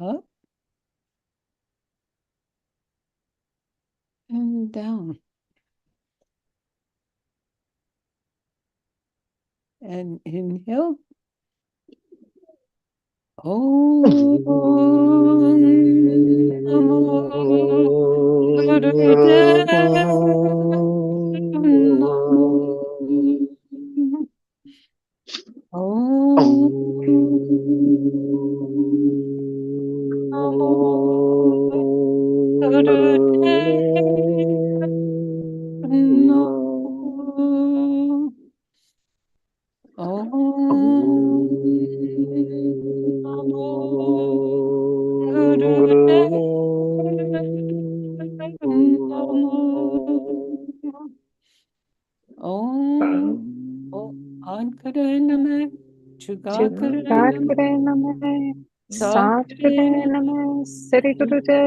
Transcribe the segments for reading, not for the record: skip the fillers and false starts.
up and down. And inhale. Om Namo Om Chugakare Namo, Satkare Namo, Siri Namo,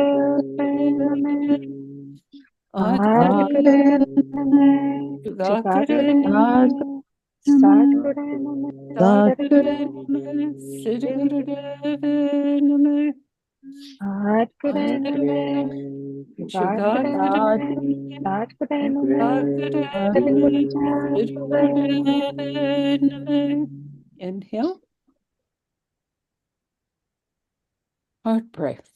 Adkare Namo, Chugakare Namo, Satkare Namo, Siri Namo, Adkare Namo, Chugakare Namo, Satkare Namo, Inhale, heart breath.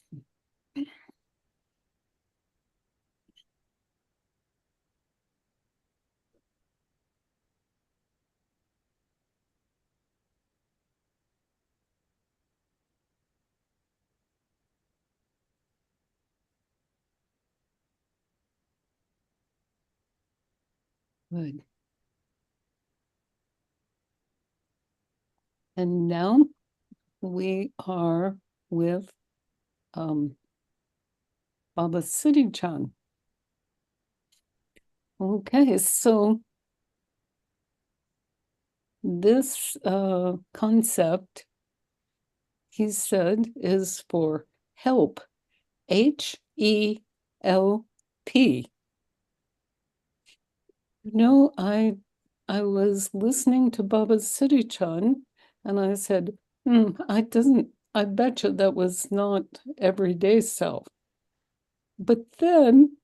Good. And now we are with Baba Siri Gian. Okay, so this concept, he said, is for help, HELP. I was listening to Baba Siri Chan and I said, I bet you that was not everyday self. But then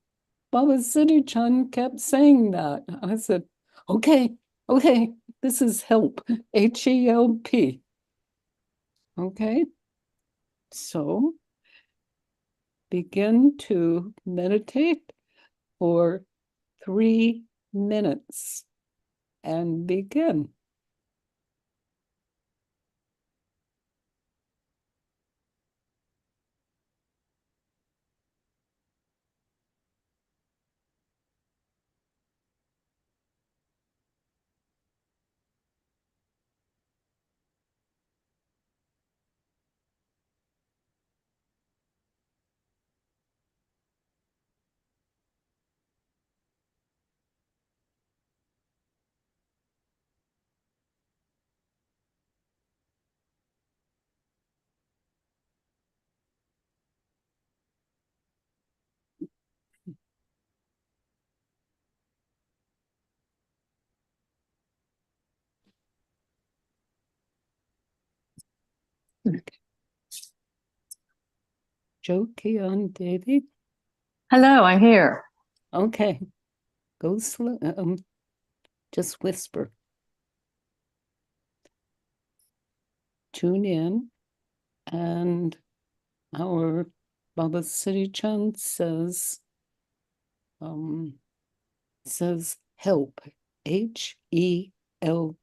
Baba Siri Chan kept saying that. I said, okay, this is help, HELP. Okay, so begin to meditate for 3 minutes and begin. Jot Gian Devi. Hello, I'm here. Okay, go slow. Just whisper. Tune in, and our Baba Siri Chan says help, HELP.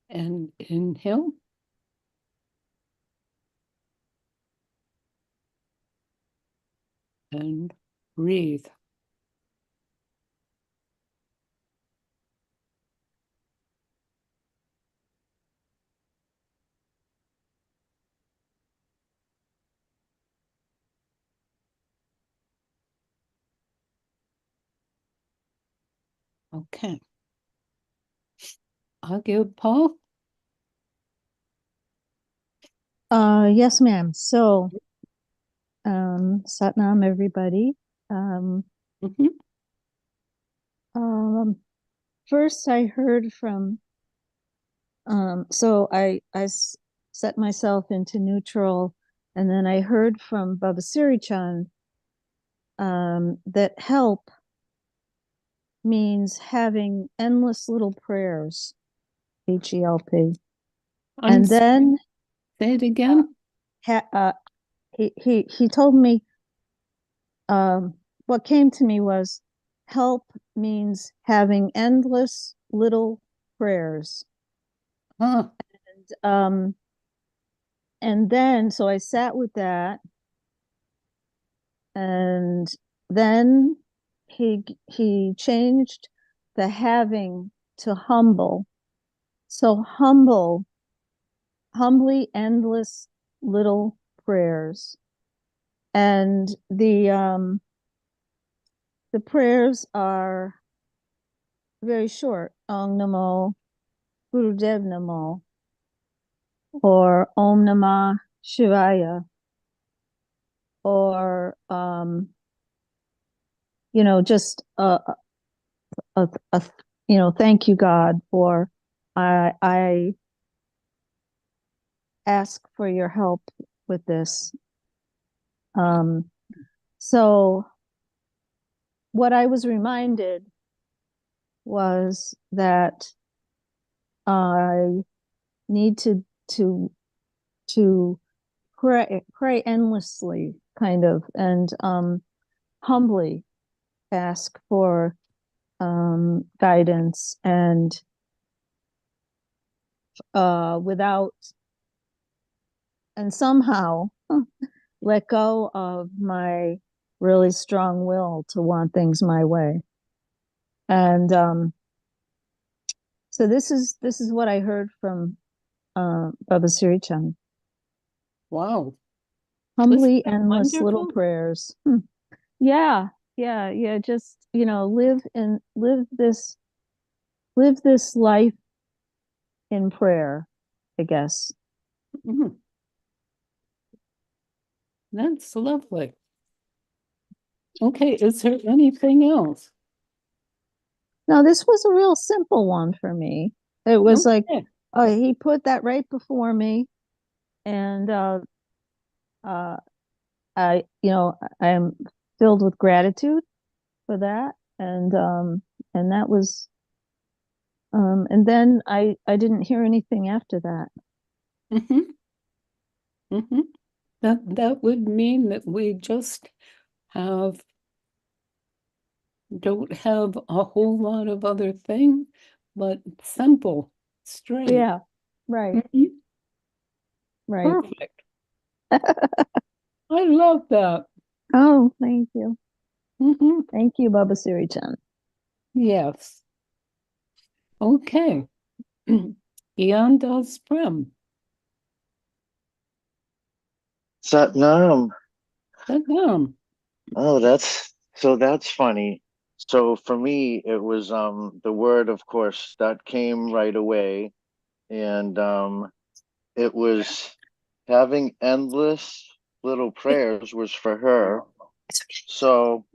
And inhale. And breathe. Okay. Aagia Pal. Yes, ma'am. So, Satnam, everybody. Mhm. First I heard from, so set myself into neutral, and then I heard from Baba Siri Chan, that help means having endless little prayers, HELP. And then say it again. He told me, what came to me was help means having endless little prayers. Huh. And then so I sat with that, and then he changed the having to humble. So humbly endless little prayers. And the prayers are very short. Om Namo, Gurudev Namo, or Om Namah Shivaya, or just a thank you God for, I ask for your help with this. So what I was reminded was that I need to pray endlessly, kind of, and humbly ask for guidance, and without, and somehow let go of my really strong will to want things my way. And so this is what I heard from Baba Siri Chan. Wow. Humbly endless wonderful? Little prayers. Yeah. Just, live this life in prayer, I guess. Mm. That's lovely. Okay, is there anything else? Now, this was a real simple one for me. It was like, he put that right before me, and I am filled with gratitude for that, and that was, and then I didn't hear anything after that. Mm-hmm. Mm-hmm. That would mean that we just don't have a whole lot of other thing, but simple, straight. Yeah, right. Mm-hmm. Right. Perfect. I love that. Oh, thank you. Mm-hmm. Thank you, Baba Siri Chan. Yes. Okay. Gian Das Prem. Satnam. Satnam. Oh, that's funny. So for me, it was the word, of course, that came right away, and it was having endless little prayers was for her. So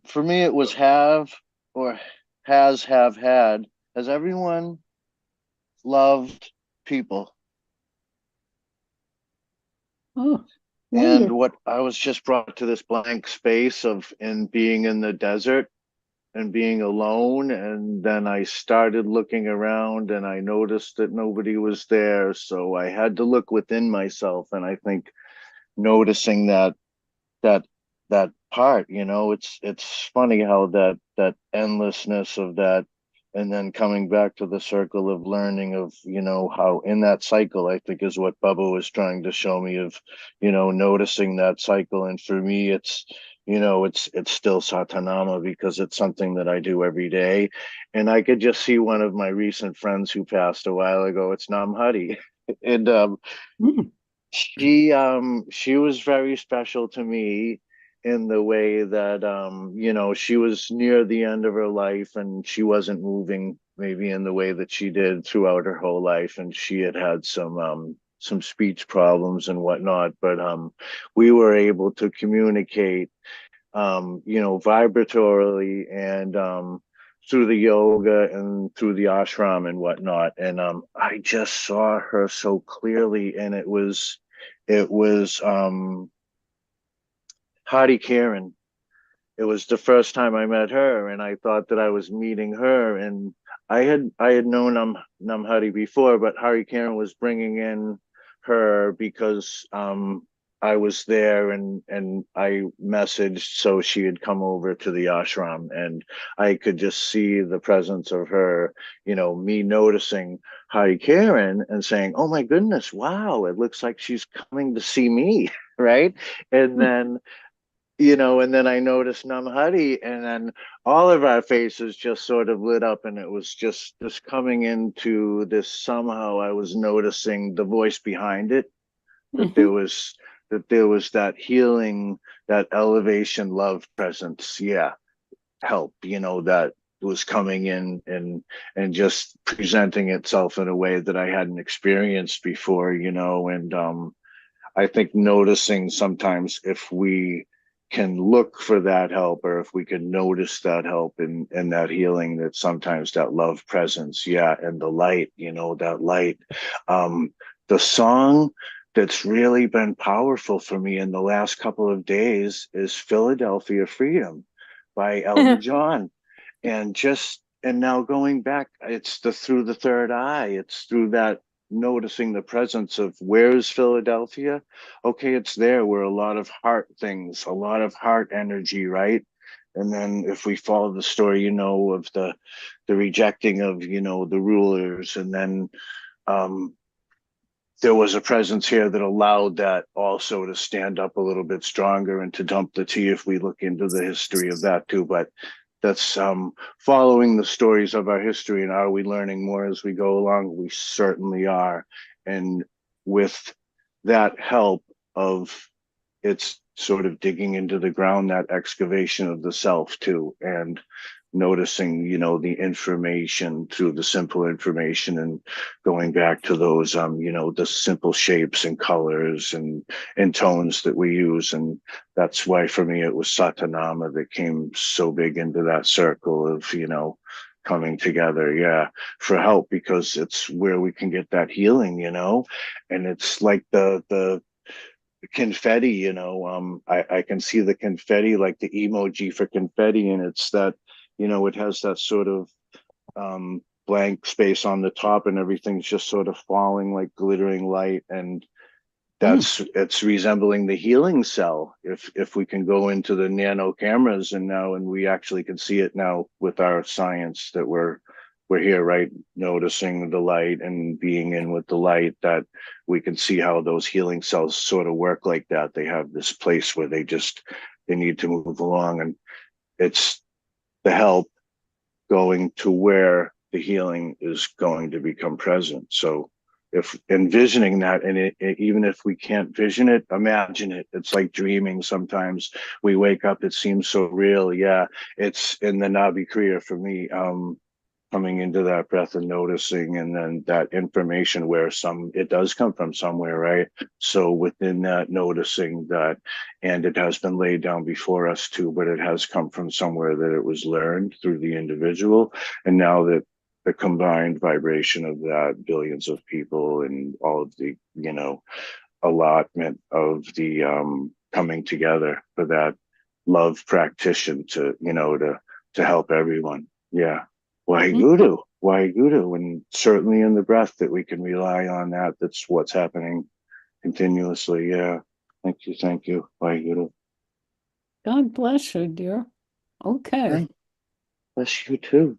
for me, it was have, or have had. Has everyone loved people? Oh, And wonderful. what I was just brought to this blank space of in being in the desert and being alone. And then I started looking around and I noticed that nobody was there. So I had to look within myself. And I think noticing that that part, it's funny how that endlessness of that and then coming back to the circle of learning of, how in that cycle, I think is what Bubba was trying to show me of, noticing that cycle. And for me, it's still Satanama because it's something that I do every day. And I could just see one of my recent friends who passed a while ago. It's Namhari. And Mm. she was very special to me in the way that she was near the end of her life and she wasn't moving maybe in the way that she did throughout her whole life, and she had had some speech problems and whatnot, but we were able to communicate vibratorily and through the yoga and through the ashram and whatnot. And I just saw her so clearly, and it was Hadi Karen. It was the first time I met her, and I thought that I was meeting her. And I had known Namhari before, but Hari Karen was bringing in her because I was there, and I messaged so she had come over to the ashram, and I could just see the presence of her. Me noticing Hari Karen and saying, "Oh my goodness, wow! It looks like she's coming to see me." Right. And then I noticed Namhari, and then all of our faces just sort of lit up, and it was just coming into this. Somehow I was noticing the voice behind it, that there Mhm. was that healing, that elevation, love presence. Yeah, help, that was coming in and just presenting itself in a way that I hadn't experienced before, and I think noticing sometimes if we can look for that help, or if we can notice that help and that healing, that sometimes that love presence, yeah, and the light, that light. The song that's really been powerful for me in the last couple of days is Philadelphia Freedom by Elton John. And now going back, it's the through the third eye, it's through that noticing the presence of where's Philadelphia. Okay, it's there where a lot of heart things, a lot of heart energy, right? And then if we follow the story, of the rejecting of, the rulers, and then um there was a presence here that allowed that also to stand up a little bit stronger and to dump the tea if we look into the history of that too. But that's following the stories of our history. And are we learning more as we go along? We certainly are. And with that help of, it's sort of digging into the ground, that excavation of the self too, and noticing, the information through the simple information, and going back to those, the simple shapes and colors and tones that we use. And that's why for me, it was Satanama that came so big into that circle of, coming together, yeah, for help, because it's where we can get that healing, and it's like the confetti, I can see the confetti, like the emoji for confetti, and it's that, it has that sort of blank space on the top, and everything's just sort of falling like glittering light. And Mm. it's resembling the healing cell, if we can go into the nano cameras, and we actually can see it now with our science, that we're here, right, noticing the light and being in with the light, that we can see how those healing cells sort of work like that. They have this place where they need to move along, and it's the help going to where the healing is going to become present. So if envisioning that, and even if we can't vision it, imagine it. It's like dreaming. Sometimes we wake up, it seems so real. Yeah, it's in the Nabi Kriya for me. Coming into that breath and noticing, and then that information where it does come from somewhere, right? So within that, noticing that, and it has been laid down before us too, but it has come from somewhere that it was learned through the individual. And now that the combined vibration of that, billions of people and all of the, allotment of the coming together for that love practitioner to, to help everyone. Yeah. Mm. Why guru? And certainly in the breath that we can rely on that. That's what's happening continuously. Yeah. Thank you. Thank you. Why guru? God bless you, dear. Okay. Thank bless you too.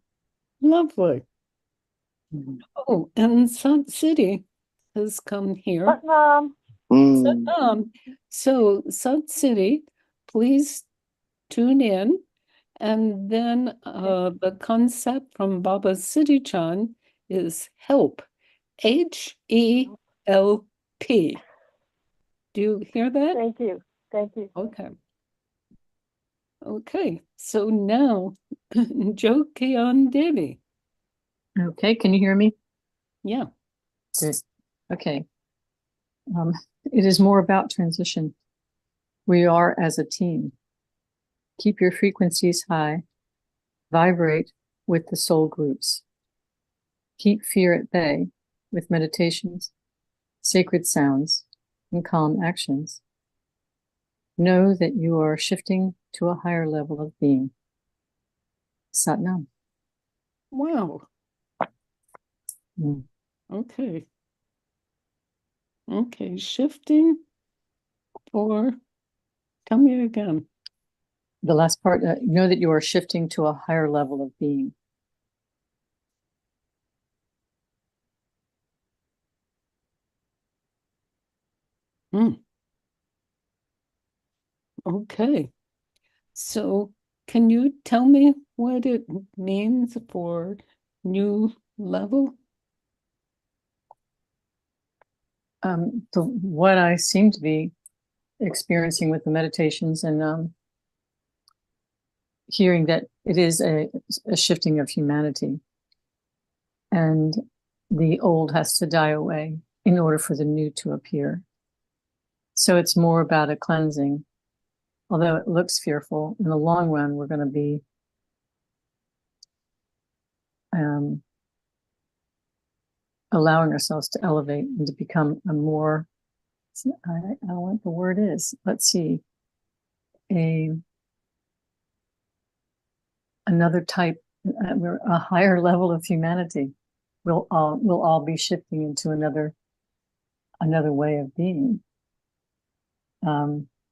Lovely. Mhm. Oh, and Sun City has come here. Satnam. So Sun City, please tune in. And then the concept from Baba Siddhi Chan is help. HELP. Do you hear that? Thank you. Thank you. Okay. Okay. So now, Jot Gian Devi. Okay, can you hear me? Yeah. Good. Okay. It is more about transition. We are as a team. Keep your frequencies high. Vibrate with the soul groups. Keep fear at bay with meditations, sacred sounds, and calm actions. Know that you are shifting to a higher level of being. Satnam. Wow. Mm. Okay. Okay. Shifting or tell me again. The last part, know that you are shifting to a higher level of being. Okay. So can you tell me what it means for new level? What I seem to be experiencing with the meditations and hearing that it is a shifting of humanity, and the old has to die away in order for the new to appear. So it's more about a cleansing. Although it looks fearful, in the long run, we're going to be allowing ourselves to elevate and to become a more, I don't know what the word is. Let's see, another type, we're a higher level of humanity. We'll all be shifting into another way of being.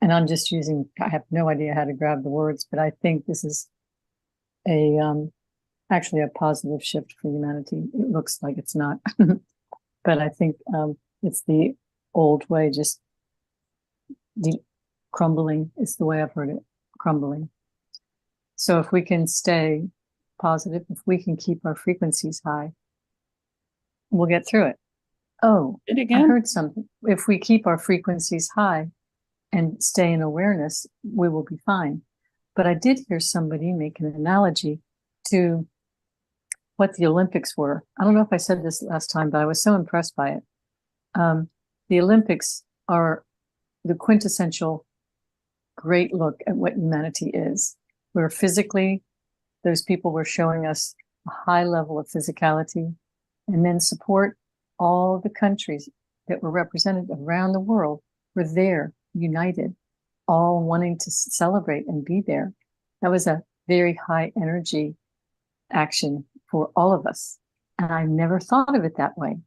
And I'm just using, I have no idea how to grab the words, but I think this is actually a positive shift for humanity. It looks like it's not, but I think it's the old way, just crumbling is the way I've heard it, crumbling. So if we can stay positive, if we can keep our frequencies high, we'll get through it. Oh, It I again? heard something. If we keep our frequencies high and stay in awareness, we will be fine. But I did hear somebody make an analogy to what the Olympics were. I don't know if I said this last time, but I was so impressed by it. The Olympics are the quintessential great look at what humanity is. We're physically, those people were showing us a high level of physicality, and then support all the countries that were represented around the world were there, united, all wanting to celebrate and be there. That was a very high energy action for all of us. And I never thought of it that way.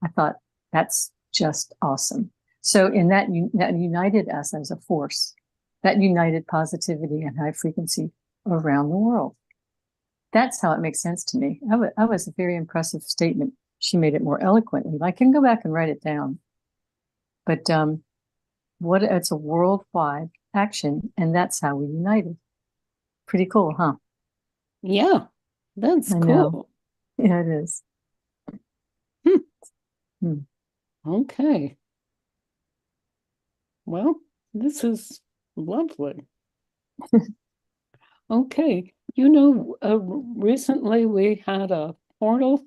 I thought, that's just awesome. So in that united us as a force, that united positivity and high frequency around the world. That's how it makes sense to me. That was a very impressive statement. She made it more eloquently. I can go back and write it down. But it's a worldwide action, and that's how we united. Pretty cool, huh? Yeah, that's I cool. know. Yeah, it is. Okay. Well, this is lovely. Okay. Recently we had a portal,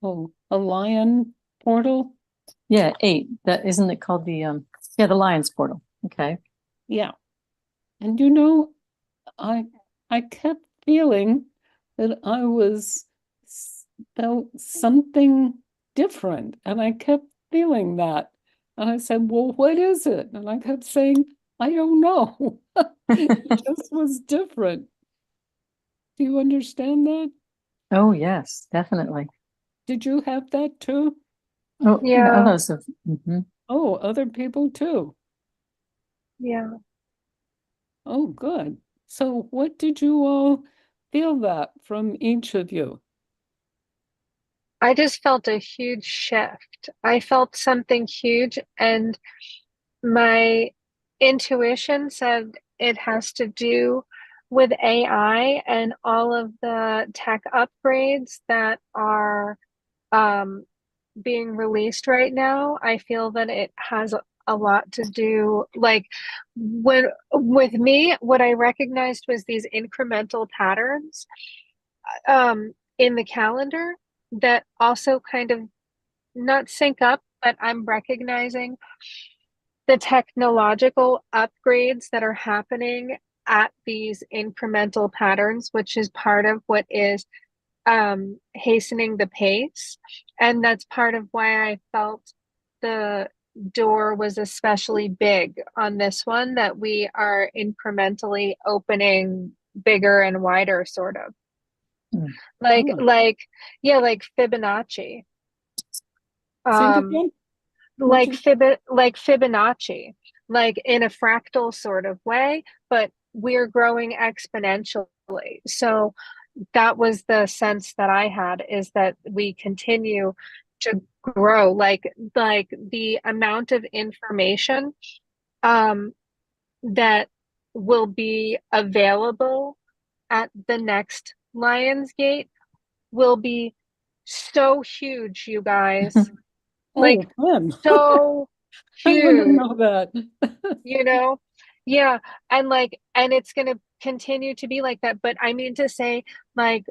a lion portal. Yeah, 8. That isn't it called the Lion's Portal. Okay. Yeah. And I kept feeling that I felt something different, and I kept feeling that. And I said, well, what is it? And I kept saying, I don't know. It just was different. Do you understand that? Oh, yes, definitely. Did you have that too? Oh, Yeah. others have. Oh, other people too. Yeah. Oh, good. So what did you all feel that from each of you? I just felt a huge shift. I felt something huge, and my intuition said it has to do with AI and all of the tech upgrades that are um, being released right now. I feel that it has a lot to do, like when with me, what I recognized was these incremental patterns in the calendar that also kind of not sync up, but I'm recognizing the technological upgrades that are happening at these incremental patterns, which is part of what is hastening the pace. And that's part of why I felt the door was especially big on this one, that we are incrementally opening bigger and wider, sort of. Like, Oh. yeah, like Fibonacci. Say it again? Like Fibonacci, like in a fractal sort of way, but we're growing exponentially. So that was the sense that I had, is that we continue to grow, like the amount of information that will be available at the next Lionsgate will be so huge, you guys. Like so I wouldn't huge, know that. you know? Yeah. And it's going to continue to be like that. But I mean to say, like,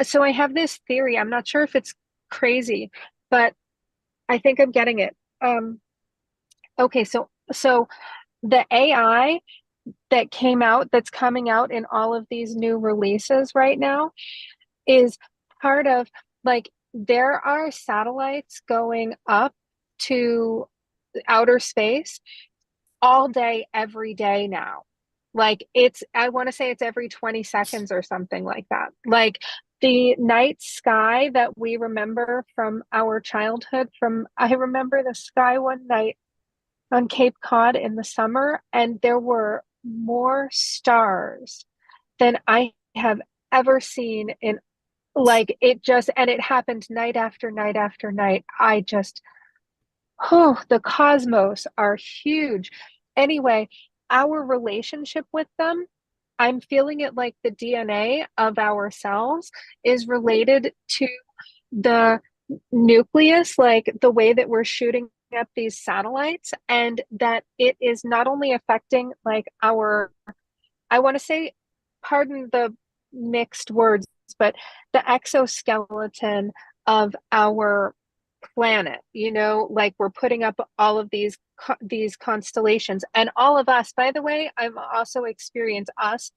so I have this theory. I'm not sure if it's crazy, but I think I'm getting it. Okay, so the AI that's coming out in all of these new releases right now is part of, like, there are satellites going up to outer space all day, every day now. Like, I want to say it's every 20 seconds or something like that. Like, the night sky that we remember from our childhood, I remember the sky one night on Cape Cod in the summer, and there were more stars than I have ever seen in, like, it just, and it happened night after night after night. I just, oh, the cosmos are huge. Anyway, our relationship with them, I'm feeling it like the DNA of our cells is related to the nucleus, like the way that we're shooting up these satellites, and that it is not only affecting, like, our, I want to say, pardon the mixed words, but the exoskeleton of our planet, like we're putting up all of these constellations, and all of us, by the way, I've also experienced us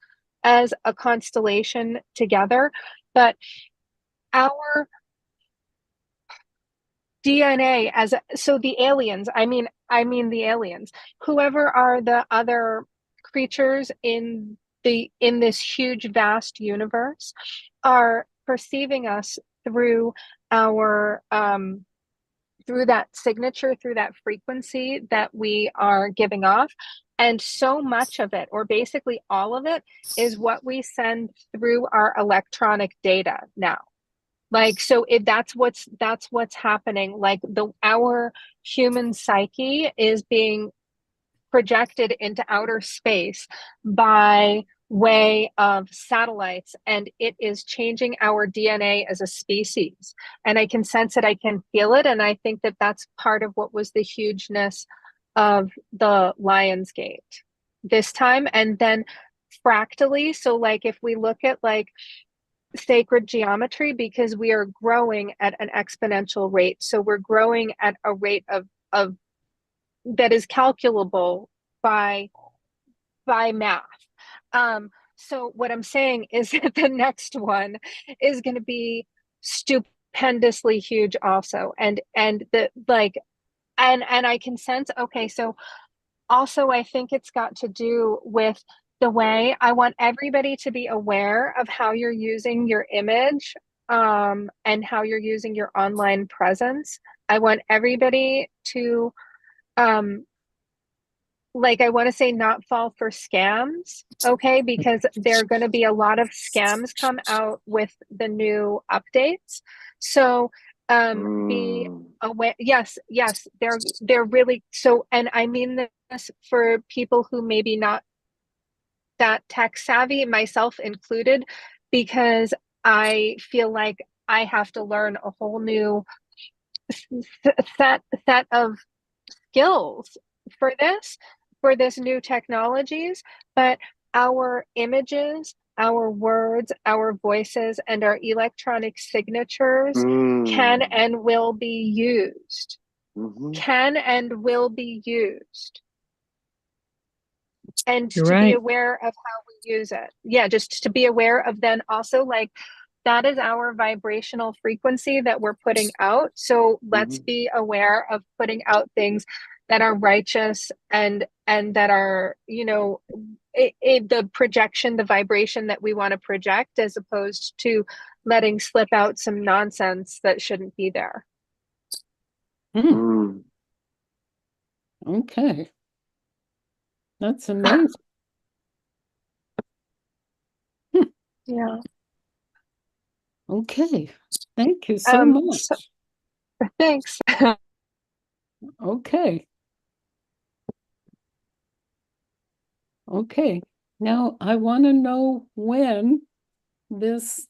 as a constellation together, but our DNA so the aliens, I mean the aliens, whoever are the other creatures in this huge vast universe, are perceiving us through our through that signature, through that frequency that we are giving off. And so much of it, or basically all of it, is what we send through our electronic data now. Like, so that's what's happening. Like, our human psyche is being projected into outer space by way of satellites, and it is changing our DNA as a species. And I can sense it, I can feel it, and I think that that's part of what was the hugeness of the Lionsgate this time. And then fractally, so like if we look at, like, sacred geometry, because we are growing at an exponential rate, so we're growing at a rate of that is calculable by math. So what I'm saying is that the next one is going to be stupendously huge also, and the, like, and I can sense, okay, so also I think it's got to do with the way I want everybody to be aware of how you're using your image, and how you're using your online presence. I want everybody to, like, I want to say, not fall for scams, okay? Because there are going to be a lot of scams come out with the new updates. So Be Mm. aware. Yes, they're really so, and I mean this for people who maybe not that tech savvy, myself included, because I feel like I have to learn a whole new set of skills for this new technologies. But our images, our words, our voices, and our electronic signatures can Mm. and will be used. Mhm. Can and will be used. And You're to be right. aware of how we use it. Yeah, just to be aware of then also like that is our vibrational frequency that we're putting out. So let's Mhm. be aware of putting out things that are righteous and that are, the projection, the vibration that we want to project, as opposed to letting slip out some nonsense that shouldn't be there. Mm. Okay. That's amazing. Yeah. Okay. Thank you so much. Thanks. Okay. Okay. Now I want to know when this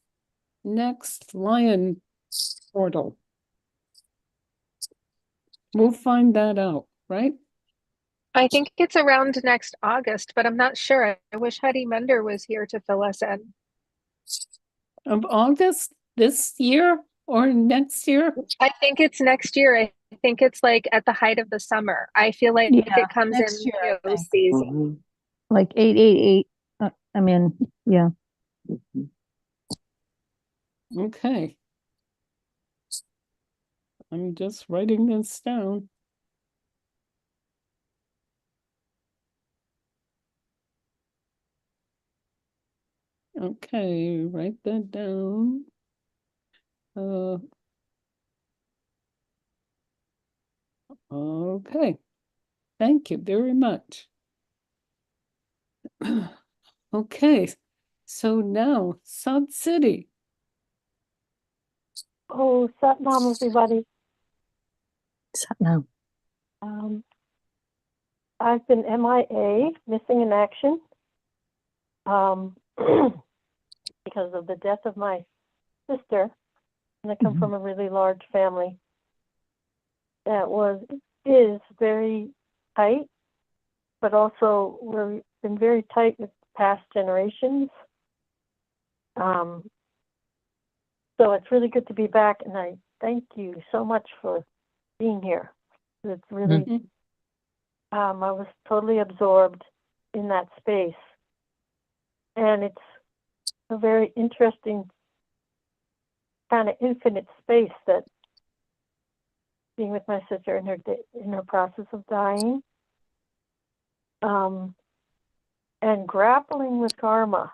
next lion portal. We'll find that out, right? I think it's around next August, but I'm not sure. I wish Hadi Mender was here to fill us in. Of August this year or next year? I think it's next year. I think it's like at the height of the summer. I feel like Yeah, it comes next in year, I Leo think. season. Mhm. Like 888. I mean, yeah. Okay. I'm just writing this down. Okay, write that down. Okay. Thank you very much. Okay. So now, Sub City. Oh, Satnam, everybody. No. I've been MIA, missing in action, because of the death of my sister. And I come from a really large family that is very tight, but also we've been very tight with past generations. So it's really good to be back, and I thank you so much for being here. It's really, I was totally absorbed in that space. And it's a very interesting kind of infinite space, that being with my sister in her process of dying, and grappling with karma.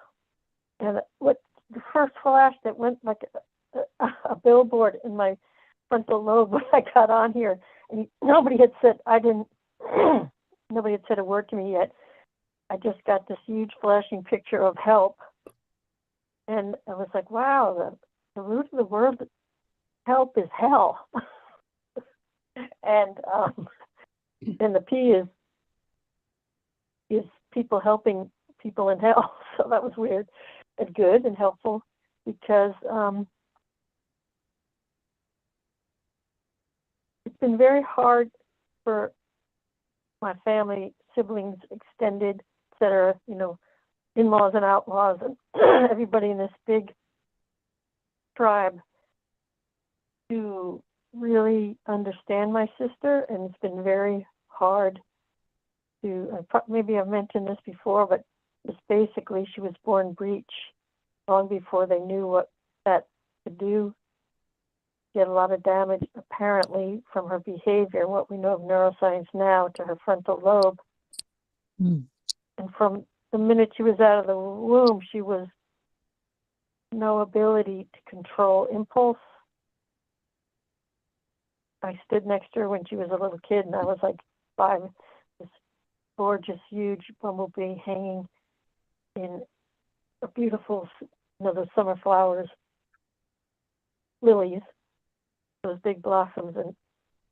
And what the first flash that went like a billboard in my frontal lobe when I got on here, and nobody had said nobody had said a word to me yet. I just got this huge flashing picture of help, and I was like, wow, the root of the word help is hell. And the P is people helping people in hell. So that was weird and good and helpful, because it's been very hard for my family, siblings, extended, etc., in-laws and outlaws, and everybody in this big tribe, to really understand my sister. And it's been very hard to, maybe I've mentioned this before, but it's basically, she was born breech long before they knew what that could do. She had a lot of damage, apparently, from her behavior, what we know of neuroscience now, to her frontal lobe. And from the minute she was out of the womb, she was no ability to control impulse. I stood next to her when she was a little kid, and I was like 5. This gorgeous, huge bumblebee hanging in a beautiful, the summer flowers, lilies, those big blossoms, and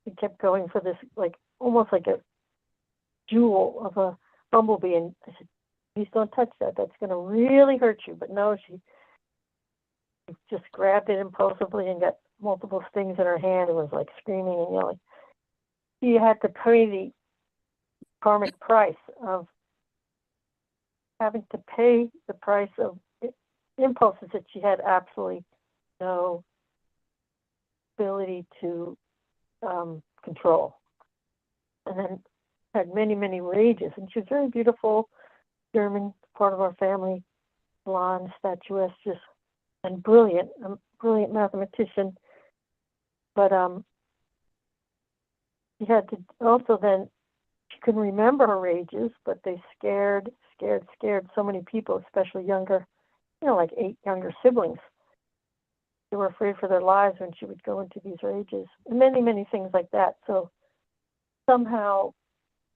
he kept going for this, like almost like a jewel of a bumblebee. And I said, please don't touch that. That's going to really hurt you. But no, she just grabbed it impulsively and got multiple stings in her hand and was like screaming and yelling. She had to pay the karmic price of having to pay the price of impulses that she had absolutely no ability to control. And then had many, many rages. And she was very beautiful, German, part of our family, blonde, statuesque, just, and brilliant, a brilliant mathematician. But she had to also then, she couldn't remember her rages, but they scared so many people, especially younger, like 8 younger siblings. They were afraid for their lives when she would go into these rages, and many, many things like that. So somehow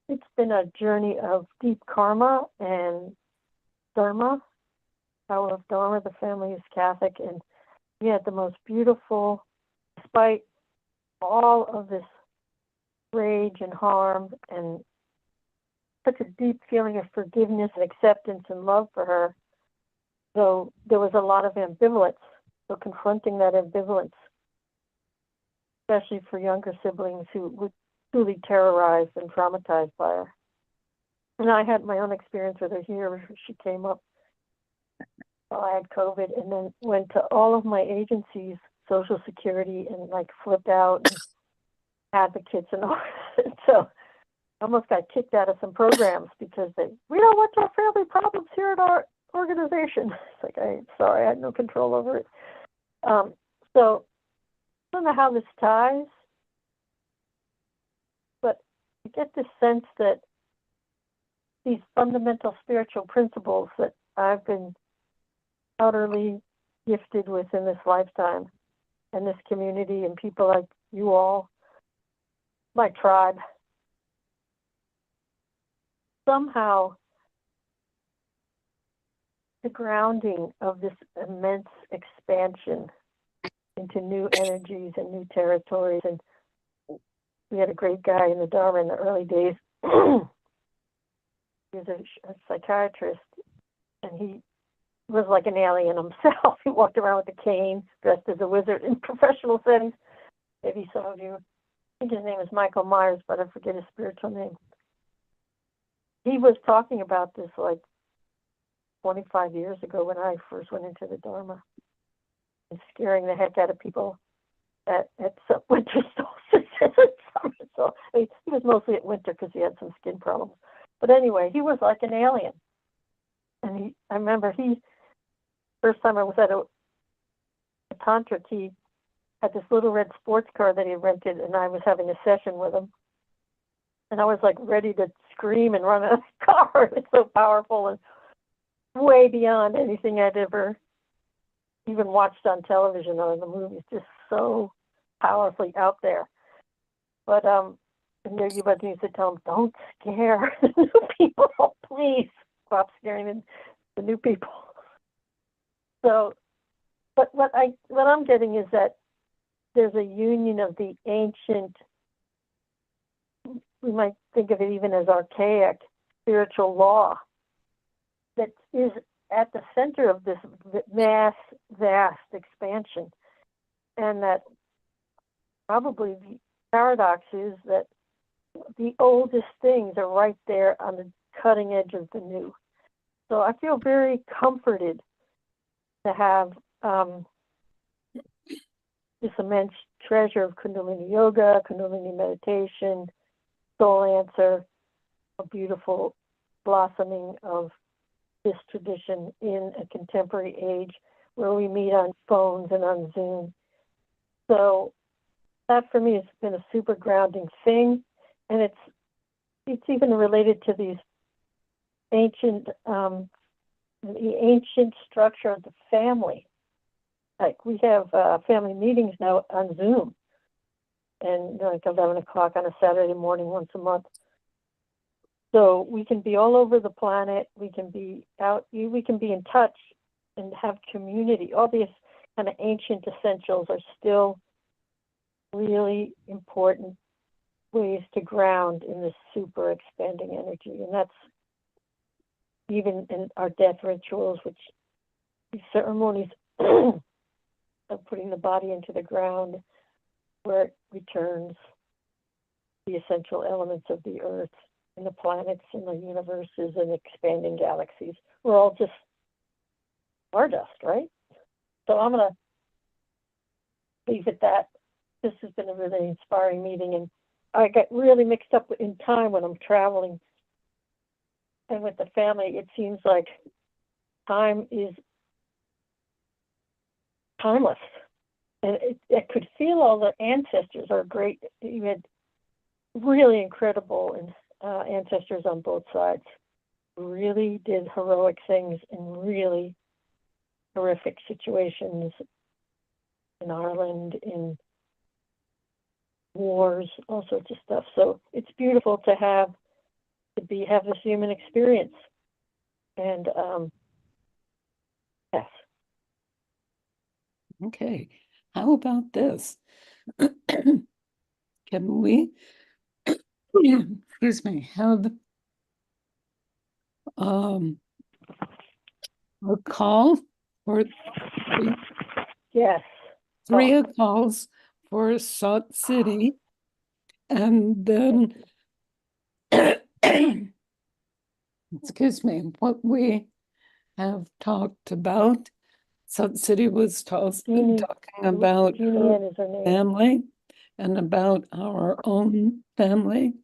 it's been a journey of deep karma and dharma, power of dharma. The family is Catholic, and we had the most beautiful, despite all of this rage and harm and such a deep feeling of forgiveness and acceptance and love for her, though there was a lot of ambivalence. So confronting that ambivalence, especially for younger siblings who were truly terrorized and traumatized by her. And I had my own experience with her here. She came up while I had COVID, and then went to all of my agencies, Social Security, and like flipped out, and advocates and all. So I almost got kicked out of some programs because we don't want your family problems here at our organization. It's like, I'm sorry, I had no control over it. So I don't know how this ties, but I get this sense that these fundamental spiritual principles that I've been utterly gifted with in this lifetime, and this community and people like you all, my tribe, somehow the grounding of this immense expansion into new energies and new territories. And we had a great guy in the Dharma in the early days. He was a psychiatrist, and he was like an alien himself. He walked around with a cane, dressed as a wizard in professional settings. Maybe some of you, I think his name is Michael Myers, but I forget his spiritual name. He was talking about this like 25 years ago when I first went into the Dharma, and scaring the heck out of people at some winter solstice and summer. So I mean, he was mostly at winter because he had some skin problems. But anyway, he was like an alien. And I remember first time I was at a tantric, he had this little red sports car that he rented, and I was having a session with him. And I was like ready to scream and run out of the car. It's so powerful and way beyond anything I'd ever even watched on television or in the movies. Just so powerfully out there. But and Yogi Bhajan used to tell him, don't scare the new people. Please stop scaring the new people. So, but what I'm getting is that there's a union of the ancient, we might think of it even as archaic, spiritual law that is at the center of this vast expansion. And that probably the paradox is that the oldest things are right there on the cutting edge of the new. So I feel very comforted to have this immense treasure of Kundalini Yoga, Kundalini meditation, soul answer, a beautiful blossoming of this tradition in a contemporary age where we meet on phones and on Zoom. So that for me has been a super grounding thing. And it's even related to these ancient, the ancient structure of the family. Like we have family meetings now on Zoom, and like 11 o'clock on a Saturday morning once a month. So we can be all over the planet. We can be out. We can be in touch and have community. All these kind of ancient essentials are still really important ways to ground in this super expanding energy. And that's even in our death rituals, which these ceremonies of putting the body into the ground where it returns the essential elements of the earth and the planets and the universes and expanding galaxies. We're all just stardust, right? So I'm going to leave it that. This has been a really inspiring meeting, and I get really mixed up in time when I'm traveling and with the family. It seems like time is timeless, and I could feel all the ancestors are great. You had really incredible ancestors on both sides, really did heroic things in really horrific situations in Ireland, in wars, all sorts of stuff. So it's beautiful to have this human experience. And yes. Okay. How about this? Can we, excuse me, have a call for Yes. three calls for Salt City, and then excuse me, what we have talked about. Salt City was talking about Jeannie is her name. family and about our own family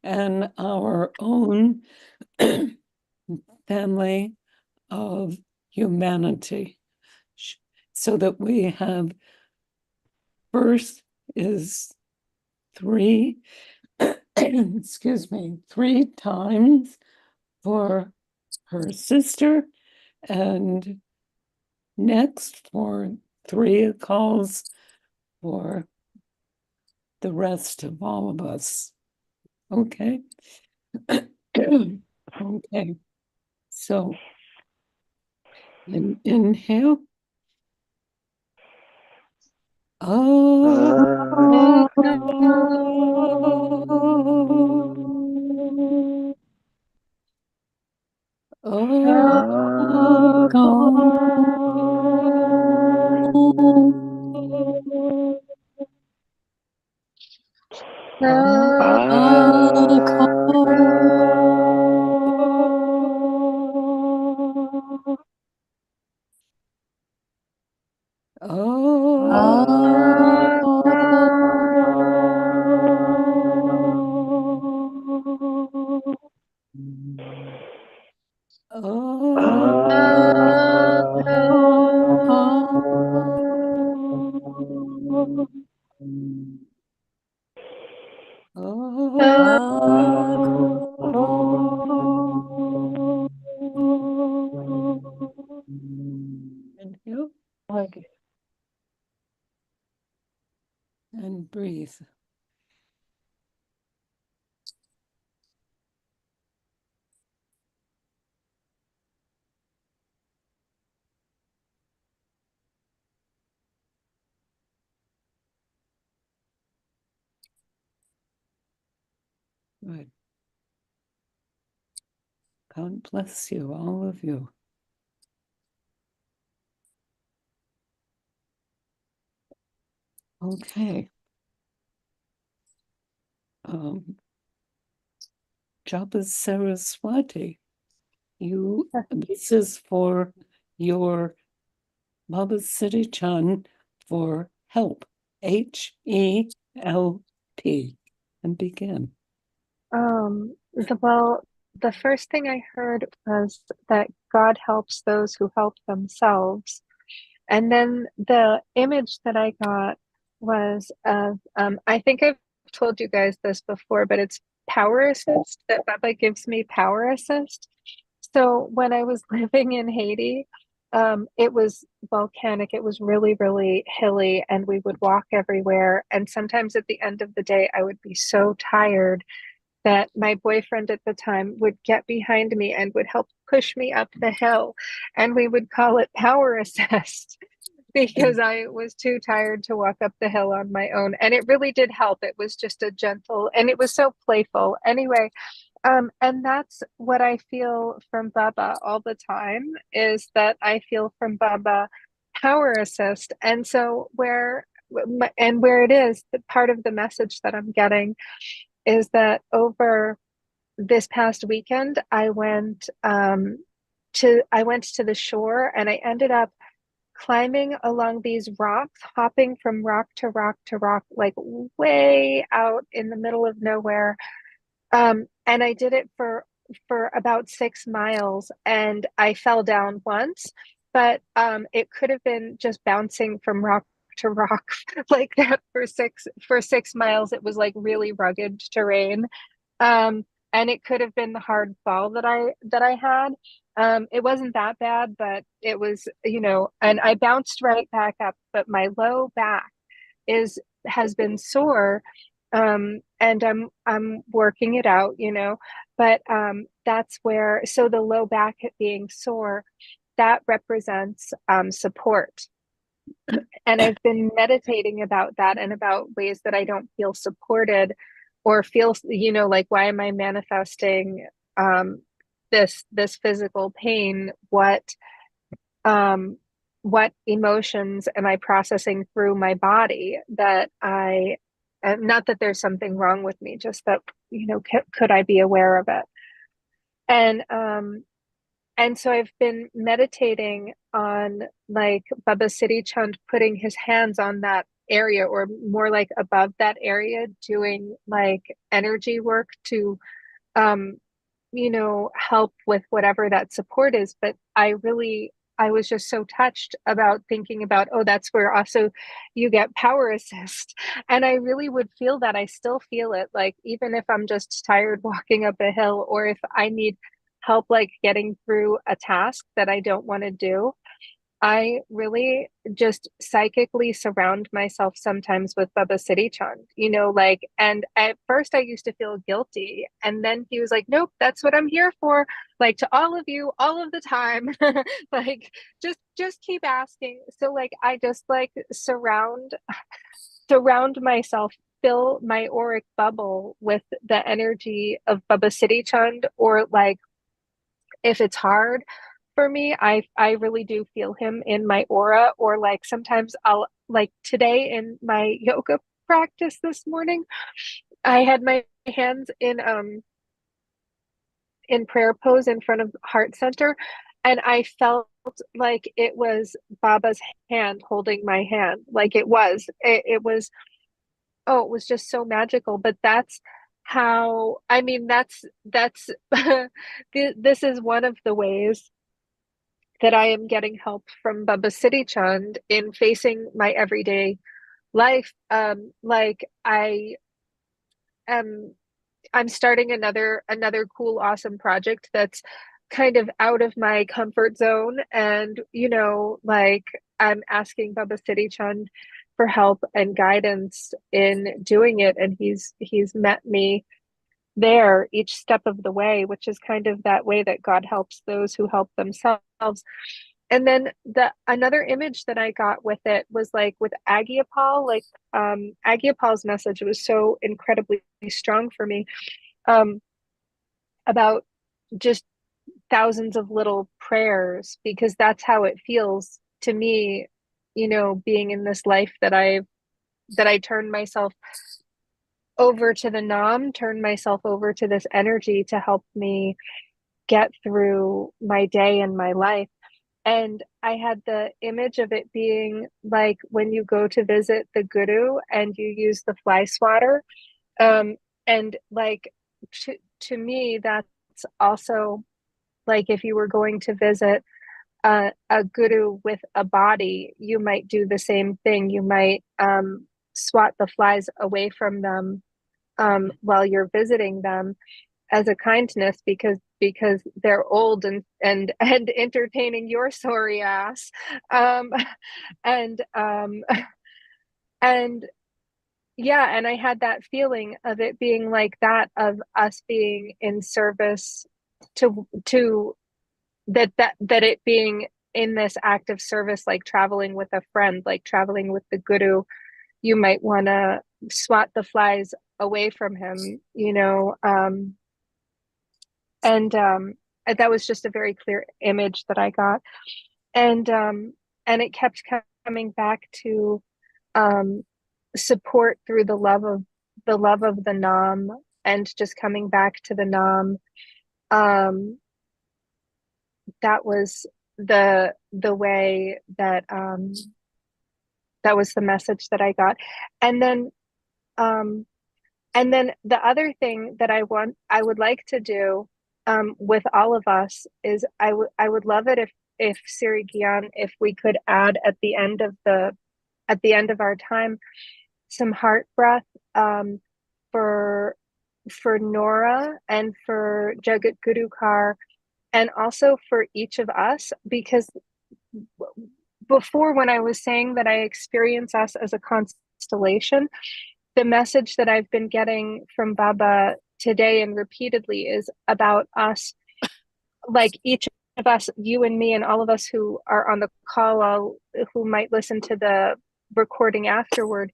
and our own family of humanity, so that we have first is three, excuse me, 3 times for her sister, and next for 3 calls for the rest of all of us. Okay. Okay. So inhale. Oh, inhale and breathe. Good. God bless you, all of you. Okay. Japa Saraswati, this is for your Baba City Chan for help. HELP. And begin. Well, the first thing I heard was that God helps those who help themselves. And then the image that I got was of, I think I've told you guys this before, but it's power assist, that Baba gives me power assist. So when I was living in Haiti, it was volcanic. It was really, really hilly, and we would walk everywhere. And sometimes at the end of the day, I would be so tired that my boyfriend at the time would get behind me and would help push me up the hill. And we would call it power assist. because I was too tired to walk up the hill on my own. And it really did help. It was just a gentle, and it was so playful. Anyway, and that's what I feel from Baba all the time, is that I feel from Baba power assist. And so where it is, the part of the message that I'm getting is that over this past weekend, I went to the shore, and I ended up climbing along these rocks, hopping from rock to rock to rock, like way out in the middle of nowhere. And I did it for about 6 miles, and I fell down once, but it could have been just bouncing from rock to rock like that for 6 miles. It was like really rugged terrain. And it could have been the hard fall that I had. It wasn't that bad, but it was, and I bounced right back up, but my low back has been sore. And I'm working it out, but that's where, so the low back being sore, that represents support. And I've been meditating about that, and about ways that I don't feel supported, or feel, like, why am I manifesting this physical pain? What emotions am I processing through my body that not that there's something wrong with me, just that, could I be aware of it? And so I've been meditating on, like, Baba Siddhi Chand putting his hands on that area, or more like above that area, doing like energy work to help with whatever that support is. But I was just so touched about thinking about, oh, that's where also you get power assist. And I really would feel that. I still feel it, like, even if I'm just tired walking up a hill, or if I need help, like, getting through a task that I don't want to do, I really just psychically surround myself sometimes with Baba Siddhi Chand, and at first I used to feel guilty. And then he was like, nope, that's what I'm here for. Like, to all of you, all of the time, like, just keep asking. So, like, I just, like, surround myself, fill my auric bubble with the energy of Baba Siddhi Chand. Or, like, if it's hard for me, I really do feel him in my aura. Or, like, sometimes I'll, like, today in my yoga practice this morning, I had my hands in prayer pose in front of heart center, and I felt like it was Baba's hand holding my hand. Like, it was oh, it was just so magical. But that's how, I mean, that's this is one of the ways that I am getting help from Baba Siddhi Chand in facing my everyday life. Like, I'm starting another cool, awesome project that's kind of out of my comfort zone. And, like, I'm asking Baba Siddhi Chand for help and guidance in doing it. And he's met me there each step of the way, which is kind of that way that God helps those who help themselves. And then another image that I got with it was, like, with Aagia Pal, like, Aagia Pal's message was so incredibly strong for me, about just thousands of little prayers, because that's how it feels to me, being in this life, that I turn myself over to the Nam, turn myself over to this energy to help me get through my day and my life. And I had the image of it being like when you go to visit the guru and you use the fly swatter. And, like, to me, that's also like, if you were going to visit a guru with a body, you might do the same thing. You might swat the flies away from them while you're visiting them, as a kindness, because they're old and entertaining your sorry ass. And and yeah, and I had that feeling of it being like that, of us being in service to that it being in this act of service, like traveling with a friend, like traveling with the guru, you might want to swat the flies away from him, you know. And that was just a very clear image that I got. And it kept coming back to support through the love of the Nam, and just coming back to the Nam. That was the way that that was the message that I got. And then the other thing that I would like to do with all of us is I would love it if Siri Gian, if we could add at the end of our time some heart breath for Nora and for Jagat Gurukar, and also for each of us, because before, when I was saying that I experience us as a constellation, the message that I've been getting from Baba today and repeatedly is about us, like each of us, you and me and all of us who are on the call, who might listen to the recording afterward,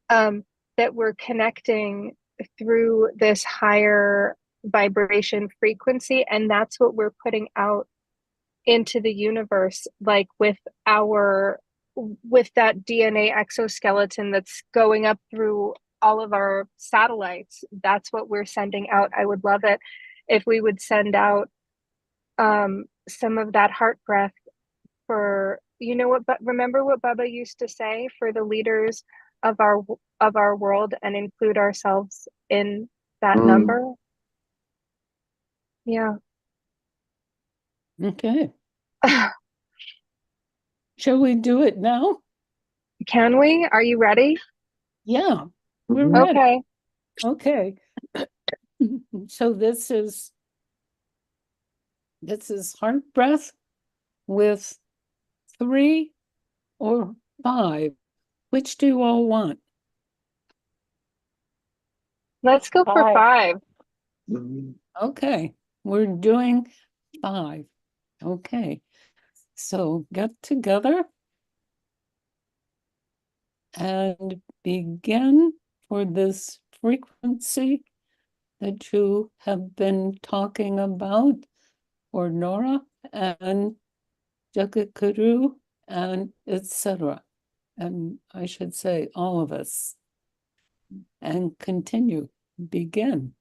that we're connecting through this higher vibration frequency, and that's what we're putting out into the universe, like with that DNA exoskeleton that's going up through all of our satellites. That's what we're sending out. I would love it if we would send out some of that heart breath for, you know what, but remember what Baba used to say, for the leaders of our world, and include ourselves in that number. Yeah. Okay. Shall we do it now? Can we? Are you ready? Yeah, we're ready. Okay. Okay. So this is heart breath with 3 or 5. Which do you all want? Let's go for 5. Okay, we're doing 5. Okay, so get together and begin for this frequency that you have been talking about for Nora and Jagatguru and etc. And I should say all of us. And continue. Begin.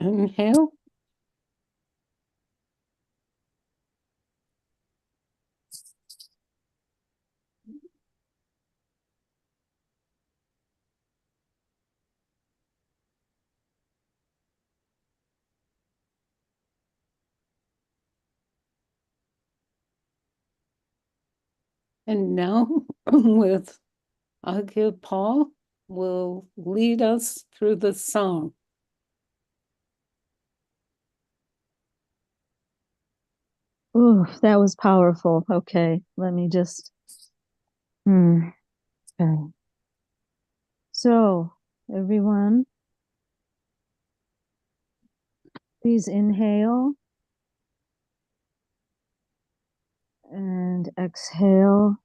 Inhale. And now with Aagia Pal will lead us through the song. Ooh, that was powerful. Okay, let me just. Okay. So, everyone, please inhale and exhale.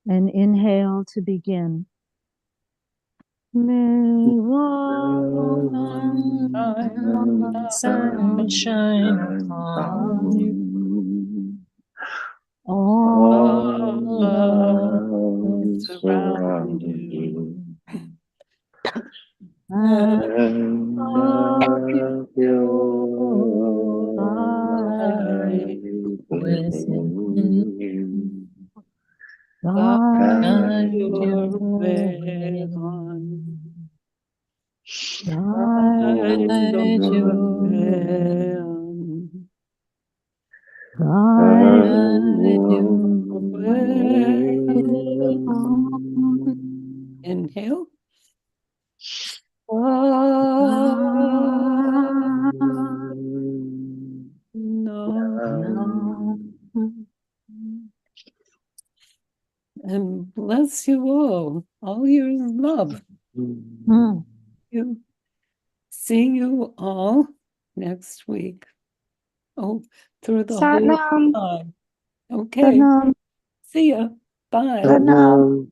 And inhale to begin. Sunshine upon you. All All surround you. and of your Guide within Guide your your way way. on. Guide Guide Guide your your way on. Guide your Way way. on. Inhale. No. And bless you all your love. You see you all next week. Oh, through the whole Satnam. time. Okay. Satnam. See ya. Bye. Satnam.